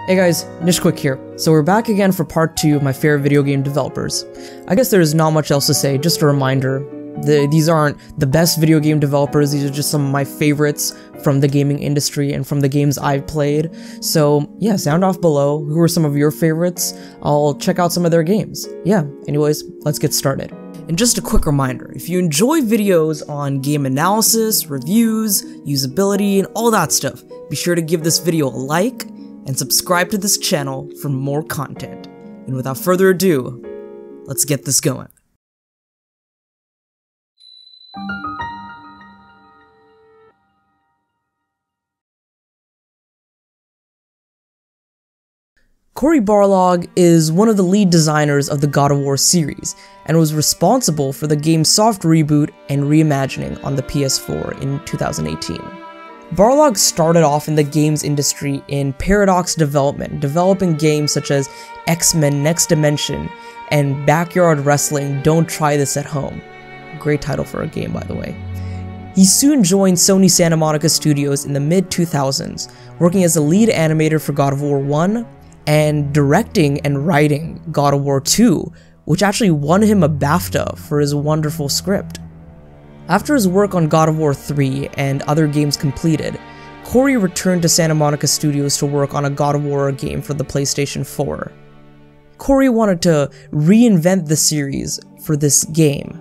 Hey guys, Nishquick here. So we're back again for part 2 of my favorite video game developers. I guess there's not much else to say, just a reminder. These aren't the best video game developers, these are just some of my favorites from the gaming industry and from the games I've played. So yeah, sound off below, who are some of your favorites? I'll check out some of their games. Yeah, anyways, let's get started. And just a quick reminder, if you enjoy videos on game analysis, reviews, usability, and all that stuff, be sure to give this video a like, and subscribe to this channel for more content. And without further ado, let's get this going. Cory Barlog is one of the lead designers of the God of War series, and was responsible for the game's soft reboot and reimagining on the PS4 in 2018. Barlog started off in the games industry in Paradox development, developing games such as X-Men Next Dimension and Backyard Wrestling Don't Try This at Home. Great title for a game, by the way. He soon joined Sony Santa Monica Studios in the mid-2000s, working as the lead animator for God of War 1 and directing and writing God of War 2, which actually won him a BAFTA for his wonderful script. After his work on God of War 3 and other games completed, Cory returned to Santa Monica Studios to work on a God of War game for the PlayStation 4. Cory wanted to reinvent the series for this game,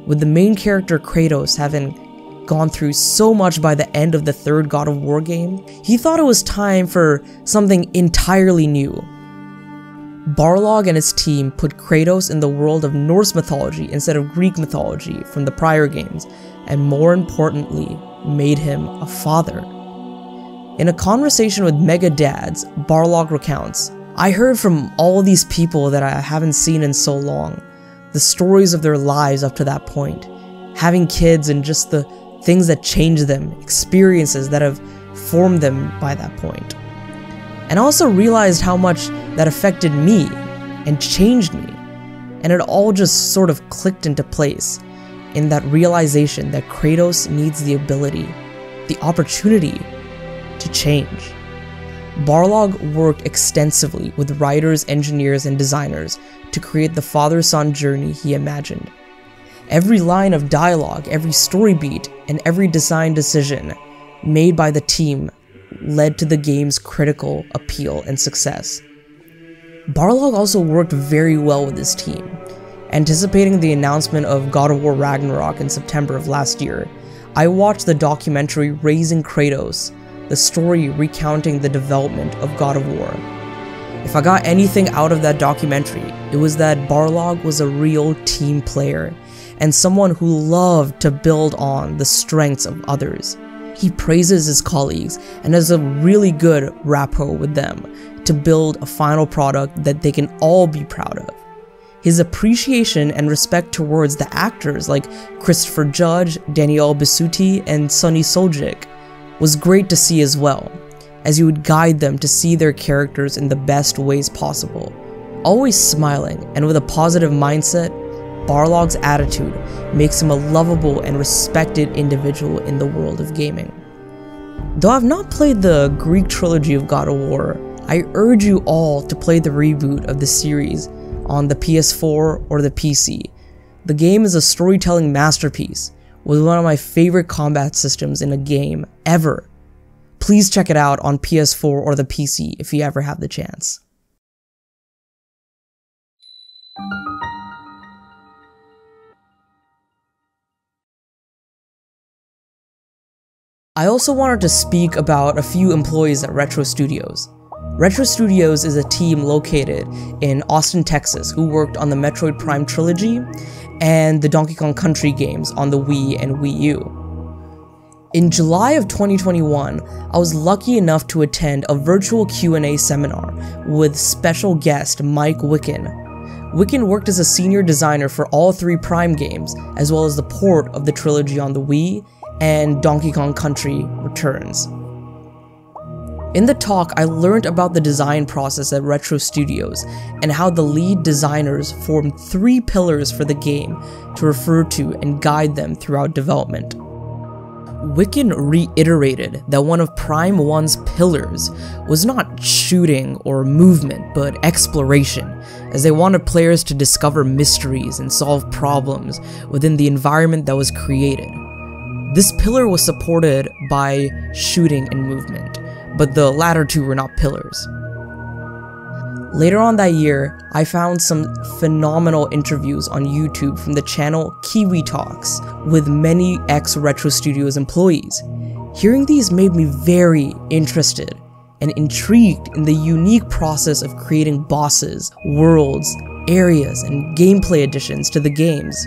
with the main character Kratos having gone through so much by the end of the third God of War game. He thought it was time for something entirely new. Barlog and his team put Kratos in the world of Norse mythology instead of Greek mythology from the prior games, and more importantly, made him a father. In a conversation with Mega Dads, Barlog recounts, "I heard from all these people that I haven't seen in so long, the stories of their lives up to that point, having kids and just the things that changed them, experiences that have formed them by that point. And I also realized how much that affected me and changed me, and it all just sort of clicked into place in that realization that Kratos needs the ability, the opportunity to change." Barlog worked extensively with writers, engineers, and designers to create the father-son journey he imagined. Every line of dialogue, every story beat, and every design decision made by the team led to the game's critical appeal and success. Barlog also worked very well with his team. Anticipating the announcement of God of War Ragnarok in September of last year, I watched the documentary Raising Kratos, the story recounting the development of God of War. If I got anything out of that documentary, it was that Barlog was a real team player, and someone who loved to build on the strengths of others. He praises his colleagues and has a really good rapport with them to build a final product that they can all be proud of. His appreciation and respect towards the actors like Christopher Judge, Danielle Bisutti, and Sonny Soljic was great to see as well, as he would guide them to see their characters in the best ways possible. Always smiling and with a positive mindset, Barlog's attitude makes him a lovable and respected individual in the world of gaming. Though I've not played the Greek trilogy of God of War, I urge you all to play the reboot of the series on the PS4 or the PC. The game is a storytelling masterpiece with one of my favorite combat systems in a game ever. Please check it out on PS4 or the PC if you ever have the chance. I also wanted to speak about a few employees at Retro Studios. Retro Studios is a team located in Austin, Texas, who worked on the Metroid Prime Trilogy and the Donkey Kong Country games on the Wii and Wii U. In July of 2021, I was lucky enough to attend a virtual Q&A seminar with special guest Mike Wicken. Wicken worked as a senior designer for all 3 Prime games, as well as the port of the trilogy on the Wii and Donkey Kong Country Returns. In the talk, I learned about the design process at Retro Studios and how the lead designers formed 3 pillars for the game to refer to and guide them throughout development. Wicken reiterated that one of Prime 1's pillars was not shooting or movement, but exploration, as they wanted players to discover mysteries and solve problems within the environment that was created. This pillar was supported by shooting and movement, but the latter two were not pillars. Later on that year, I found some phenomenal interviews on YouTube from the channel Kiwi Talks with many ex-Retro Studios employees. Hearing these made me very interested and intrigued in the unique process of creating bosses, worlds, areas, and gameplay additions to the games.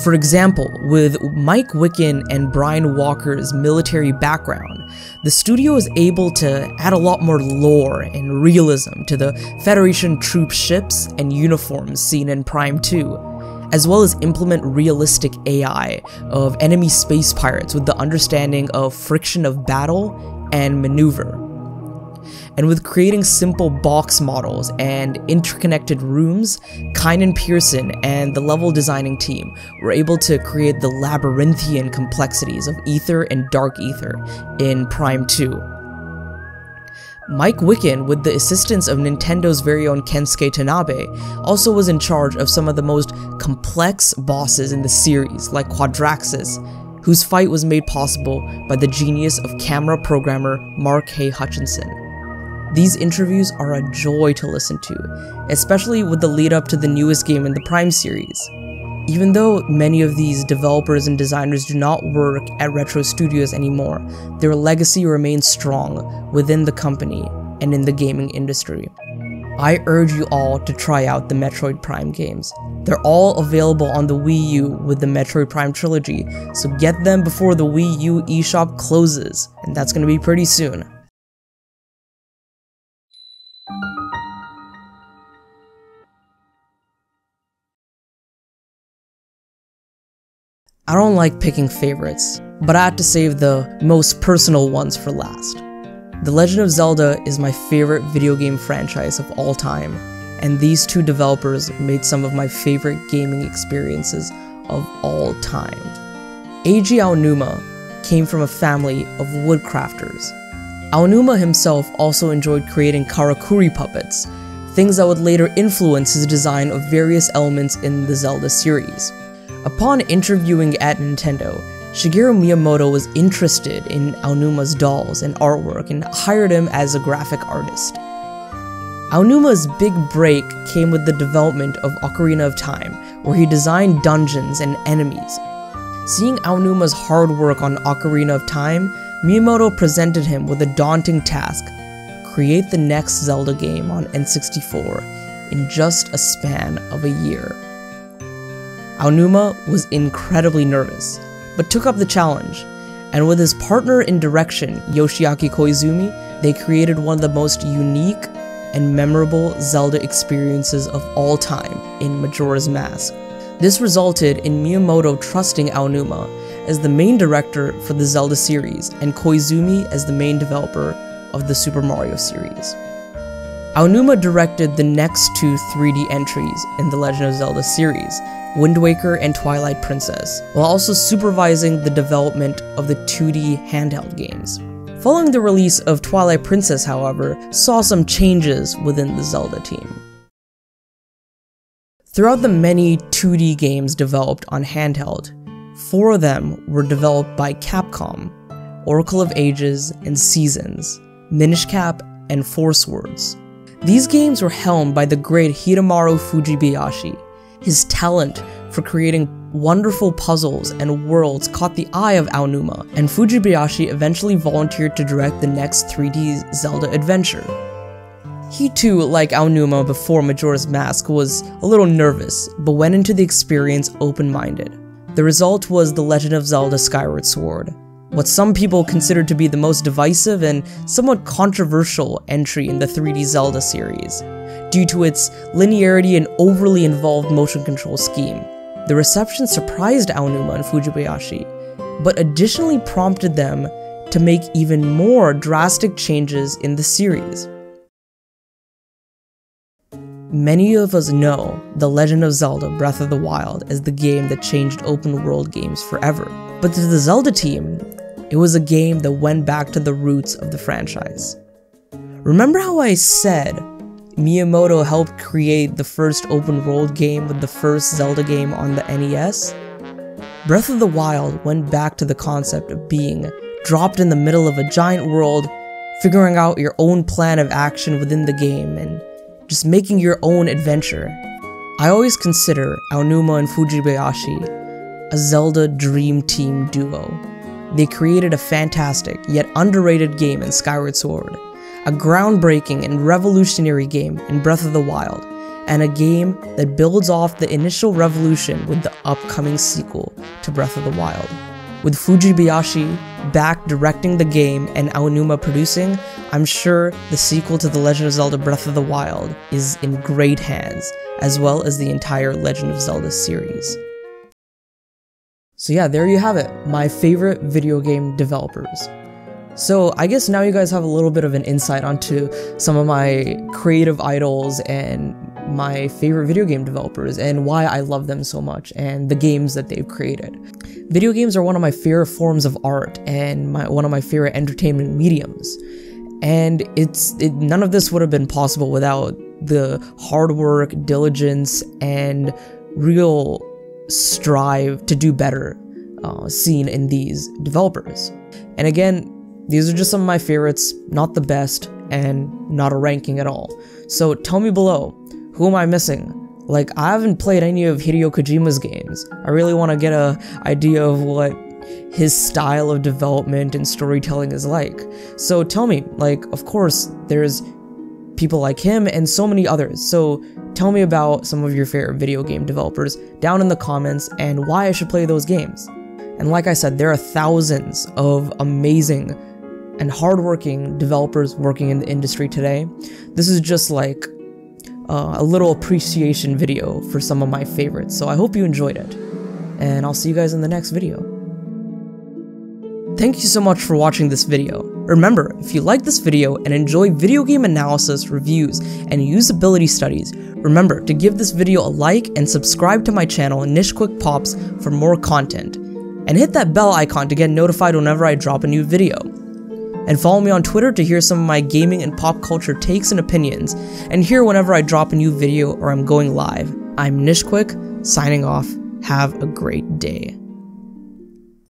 For example, with Mike Wicken and Brian Walker's military background, the studio is able to add a lot more lore and realism to the Federation troop ships and uniforms seen in Prime 2, as well as implement realistic AI of enemy space pirates with the understanding of friction of battle and maneuver. And with creating simple box models and interconnected rooms, Kynan Pearson and the level designing team were able to create the labyrinthian complexities of Ether and Dark Ether in Prime 2. Mike Wicken, with the assistance of Nintendo's very own Kensuke Tanabe, also was in charge of some of the most complex bosses in the series, like Quadraxis, whose fight was made possible by the genius of camera programmer Mark Hay Hutchinson. These interviews are a joy to listen to, especially with the lead up to the newest game in the Prime series. Even though many of these developers and designers do not work at Retro Studios anymore, their legacy remains strong within the company and in the gaming industry. I urge you all to try out the Metroid Prime games. They're all available on the Wii U with the Metroid Prime Trilogy, so get them before the Wii U eShop closes, and that's gonna be pretty soon. I don't like picking favorites, but I had to save the most personal ones for last. The Legend of Zelda is my favorite video game franchise of all time, and these two developers made some of my favorite gaming experiences of all time. Eiji Aonuma came from a family of woodcrafters. Aonuma himself also enjoyed creating karakuri puppets, things that would later influence his design of various elements in the Zelda series. Upon interviewing at Nintendo, Shigeru Miyamoto was interested in Aonuma's dolls and artwork and hired him as a graphic artist. Aonuma's big break came with the development of Ocarina of Time, where he designed dungeons and enemies. Seeing Aonuma's hard work on Ocarina of Time, Miyamoto presented him with a daunting task: create the next Zelda game on N64 in just a span of a year. Aonuma was incredibly nervous, but took up the challenge, and with his partner in direction, Yoshiaki Koizumi, they created one of the most unique and memorable Zelda experiences of all time in Majora's Mask. This resulted in Miyamoto trusting Aonuma as the main director for the Zelda series, and Koizumi as the main developer of the Super Mario series. Aonuma directed the next two 3D entries in the Legend of Zelda series, Wind Waker and Twilight Princess, while also supervising the development of the 2D handheld games. Following the release of Twilight Princess, however, saw some changes within the Zelda team. Throughout the many 2D games developed on handheld, 4 of them were developed by Capcom: Oracle of Ages and Seasons, Minish Cap, and Force Words. These games were helmed by the great Hidemaro Fujibayashi. His talent for creating wonderful puzzles and worlds caught the eye of Aonuma, and Fujibayashi eventually volunteered to direct the next 3D Zelda adventure. He too, like Aonuma before Majora's Mask, was a little nervous, but went into the experience open-minded. The result was The Legend of Zelda Skyward Sword, what some people consider to be the most divisive and somewhat controversial entry in the 3D Zelda series, due to its linearity and overly involved motion control scheme. The reception surprised Aonuma and Fujibayashi, but additionally prompted them to make even more drastic changes in the series. Many of us know The Legend of Zelda Breath of the Wild as the game that changed open world games forever. But to the Zelda team, it was a game that went back to the roots of the franchise. Remember how I said Miyamoto helped create the first open world game with the first Zelda game on the NES? Breath of the Wild went back to the concept of being dropped in the middle of a giant world, figuring out your own plan of action within the game, and just making your own adventure. I always consider Aonuma and Fujibayashi a Zelda dream team duo. They created a fantastic yet underrated game in Skyward Sword, a groundbreaking and revolutionary game in Breath of the Wild, and a game that builds off the initial revolution with the upcoming sequel to Breath of the Wild. With Fujibayashi back directing the game and Aonuma producing, I'm sure the sequel to The Legend of Zelda Breath of the Wild is in great hands, as well as the entire Legend of Zelda series. So yeah, there you have it, my favorite video game developers. So I guess now you guys have a little bit of an insight onto some of my creative idols and my favorite video game developers and why I love them so much and the games that they've created. Video games are one of my favorite forms of art and one of my favorite entertainment mediums. And none of this would have been possible without the hard work, diligence, and real strive to do better seen in these developers. And again, these are just some of my favorites, not the best, and not a ranking at all. So tell me below, who am I missing? Like, I haven't played any of Hideo Kojima's games. I really want to get an idea of what his style of development and storytelling is like. So tell me, like, of course, there's people like him and so many others. So tell me about some of your favorite video game developers down in the comments and why I should play those games. And like I said, there are thousands of amazing and hardworking developers working in the industry today. This is just like a little appreciation video for some of my favorites, so I hope you enjoyed it, and I'll see you guys in the next video. Thank you so much for watching this video. Remember, if you like this video and enjoy video game analysis, reviews, and usability studies, remember to give this video a like and subscribe to my channel Niche Quick Pops for more content, and hit that bell icon to get notified whenever I drop a new video. And follow me on Twitter to hear some of my gaming and pop culture takes and opinions, and hear whenever I drop a new video or I'm going live. I'm Nishquick, signing off. Have a great day.